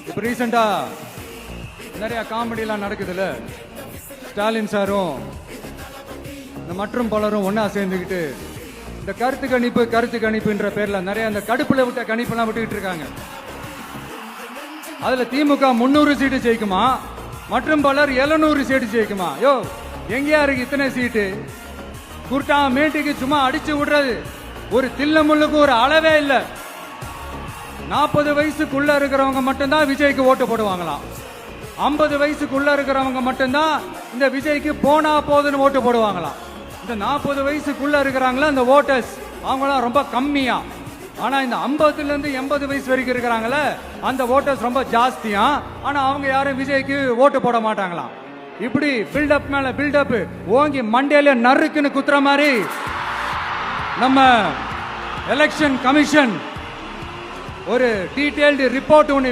இப்போ ரீசெண்டா நிறைய காமெடியெல்லாம் நடக்குதுல்ல. ஸ்டாலின் சாரும் இந்த மற்றும் பலரும் ஒன்னா சேர்ந்துக்கிட்டு இந்த கருத்து கணிப்புன்ற பேர்ல நிறைய அந்த கடுப்புல விட்ட கணிப்பெல்லாம் விட்டுக்கிட்டு இருக்காங்க. அதுல திமுக 300 சீட்டு ஜெயிக்குமா, மற்றும் பலர் 700 சீட்டு ஜெயிக்குமா? யோ எங்கேயா இருக்கு இத்தனை சீட்டு? குர்டா மேட்டுக்கு சும்மா அடிச்சு விடுறது, ஒரு தில்ல முள்ளுக்கு ஒரு அளவே இல்லை. 40 வயசுக்குள்ள இருக்கிறவங்க மட்டும்தான் விஜய்க்கு ஓட்டு போடுவாங்களாம். 50 வயசுக்குள்ள இருக்கிறவங்க மட்டும்தான் இந்த விஜய்க்கு போனா போதுன்னு ஓட்டு போடுவாங்களாம். இந்த 40 வயசுக்குள்ள இருக்கிறாங்களா இந்த ஓட்டர்ஸ், அவங்களாம் ரொம்ப கம்மியா. ஆனா இந்த 50ல இருந்து 80 வயசு வரைக்கும் இருக்கிறாங்களே அந்த ஓட்டர்ஸ் ரொம்ப ஜாஸ்தியா. ஆனா அவங்க யாரும் விஜய்க்கு ஓட்டு போட மாட்டாங்களாம். இப்படி பில்டப் மேல பில்டப் ஓங்கி மண்டேல நறுக்குன்னு குத்துற மாதிரி நம்ம எலெக்ஷன் கமிஷன் ஒரு டீடைல்டு ரிப்போர்ட் ஒன்று